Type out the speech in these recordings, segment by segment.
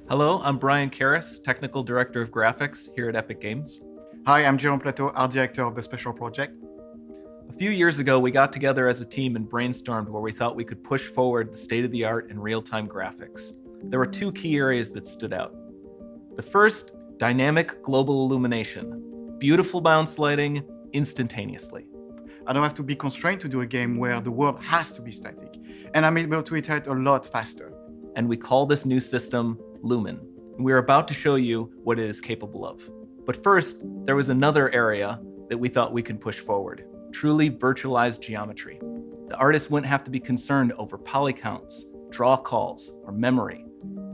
Hello, I'm Brian Karras, Technical Director of Graphics here at Epic Games. Hi, I'm Jerome Plateau, Art Director of the Special Project. A few years ago, we got together as a team and brainstormed where we thought we could push forward the state-of-the-art in real-time graphics. There were two key areas that stood out. The first, dynamic global illumination. Beautiful bounce lighting, instantaneously. I don't have to be constrained to do a game where the world has to be static, and I'm able to iterate a lot faster. And we call this new system Lumen. And we're about to show you what it is capable of. But first, there was another area that we thought we could push forward. Truly virtualized geometry. The artist wouldn't have to be concerned over poly counts, draw calls, or memory.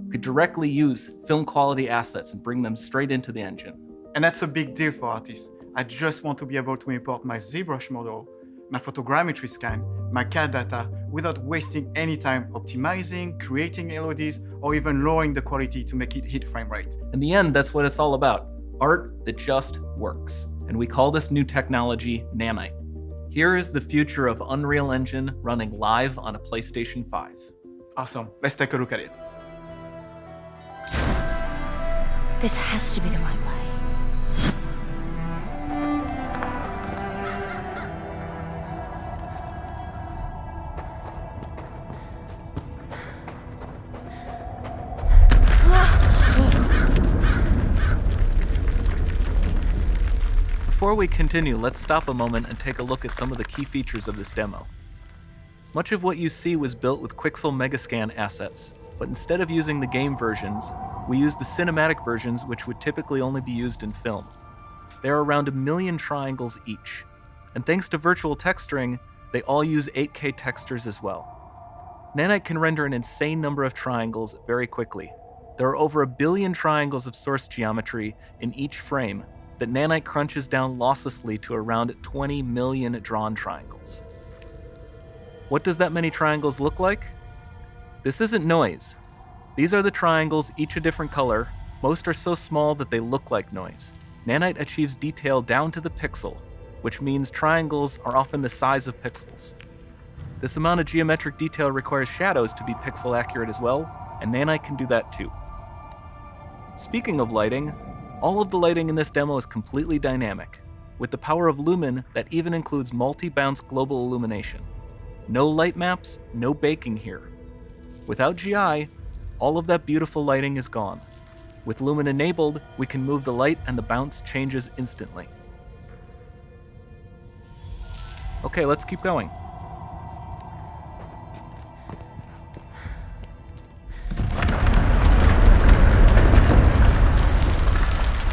We could directly use film quality assets and bring them straight into the engine. And that's a big deal for artists. I just want to be able to import my ZBrush model, my photogrammetry scan, my CAD data, without wasting any time optimizing, creating LODs, or even lowering the quality to make it hit frame rate. In the end, that's what it's all about. Art that just works. And we call this new technology Nanite. Here is the future of Unreal Engine running live on a PlayStation 5. Awesome, let's take a look at it. This has to be the right way. Before we continue, let's stop a moment and take a look at some of the key features of this demo. Much of what you see was built with Quixel Megascan assets, but instead of using the game versions, we used the cinematic versions, which would typically only be used in film. There are around 1 million triangles each, and thanks to virtual texturing, they all use 8K textures as well. Nanite can render an insane number of triangles very quickly. There are over 1 billion triangles of source geometry in each frame that Nanite crunches down losslessly to around 20 million drawn triangles. What does that many triangles look like? This isn't noise. These are the triangles, each a different color. Most are so small that they look like noise. Nanite achieves detail down to the pixel, which means triangles are often the size of pixels. This amount of geometric detail requires shadows to be pixel accurate as well, and Nanite can do that too. Speaking of lighting, all of the lighting in this demo is completely dynamic, with the power of Lumen that even includes multi-bounce global illumination. No light maps, no baking here. Without GI, all of that beautiful lighting is gone. With Lumen enabled, we can move the light and the bounce changes instantly. Okay, let's keep going.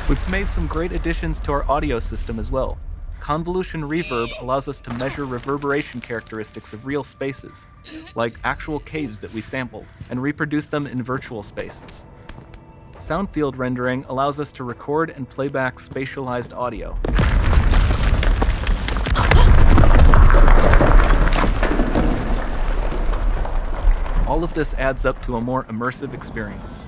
We've made some great additions to our audio system as well. Convolution reverb allows us to measure reverberation characteristics of real spaces, like actual caves that we sampled, and reproduce them in virtual spaces. Sound field rendering allows us to record and playback spatialized audio. All of this adds up to a more immersive experience.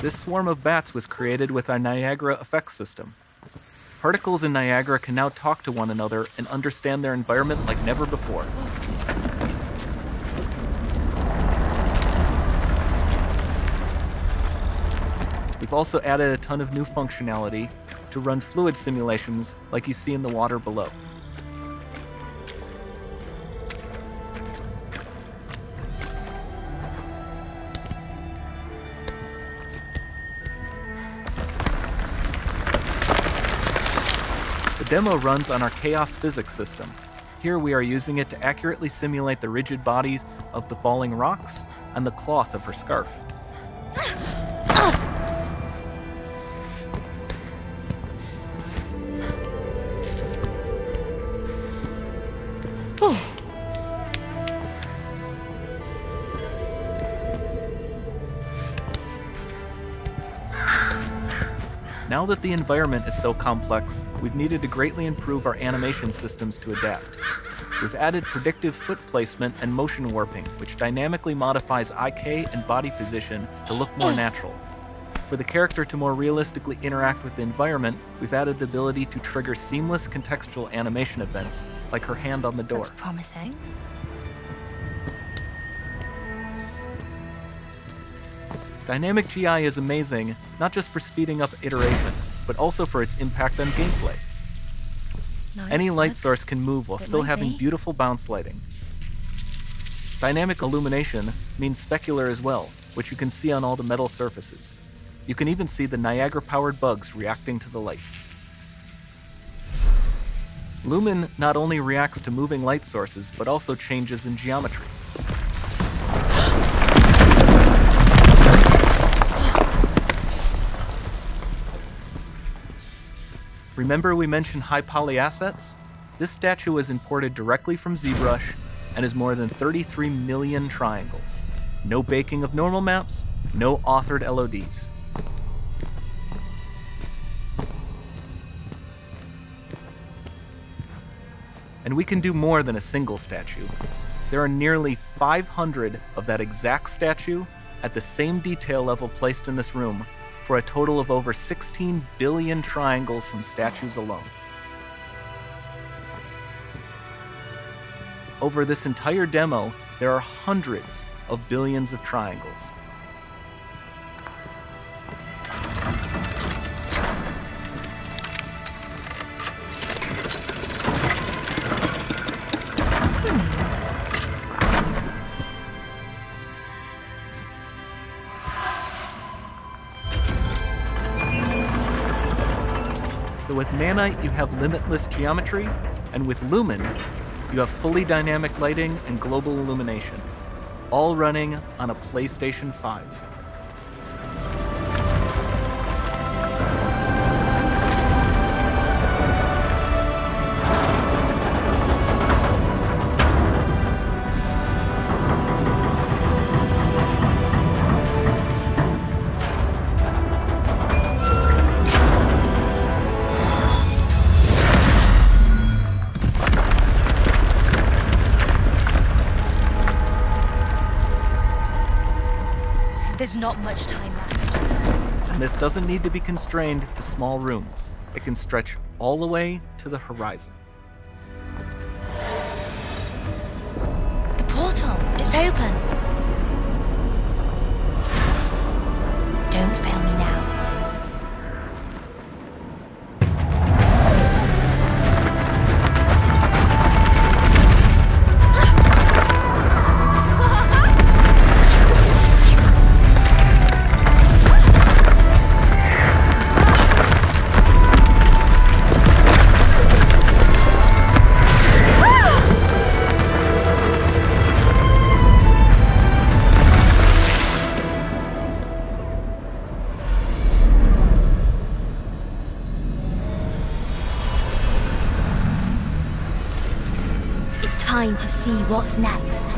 This swarm of bats was created with our Niagara effects system. Particles in Niagara can now talk to one another and understand their environment like never before. We've also added a ton of new functionality to run fluid simulations like you see in the water below. The demo runs on our chaos physics system. Here we are using it to accurately simulate the rigid bodies of the falling rocks and the cloth of her scarf. Now that the environment is so complex, we've needed to greatly improve our animation systems to adapt. We've added predictive foot placement and motion warping, which dynamically modifies IK and body position to look more natural. For the character to more realistically interact with the environment, we've added the ability to trigger seamless contextual animation events, like her hand on the door. Looks promising. Dynamic GI is amazing, not just for speeding up iteration, but also for its impact on gameplay. Nice Any light looks. source can move while It still might having be. beautiful bounce lighting. Dynamic illumination means specular as well, which you can see on all the metal surfaces. You can even see the Niagara-powered bugs reacting to the light. Lumen not only reacts to moving light sources, but also changes in geometry. Remember we mentioned high poly assets? This statue was imported directly from ZBrush and is more than 33 million triangles. No baking of normal maps, no authored LODs. And we can do more than a single statue. There are nearly 500 of that exact statue at the same detail level placed in this room, for a total of over 16 billion triangles from statues alone. Over this entire demo, there are hundreds of billions of triangles. So with Nanite, you have limitless geometry, and with Lumen, you have fully dynamic lighting and global illumination, all running on a PlayStation 5. There's not much time left. And this doesn't need to be constrained to small rooms. It can stretch all the way to the horizon. The portal, it's open. Don't fail me now. It's time to see what's next.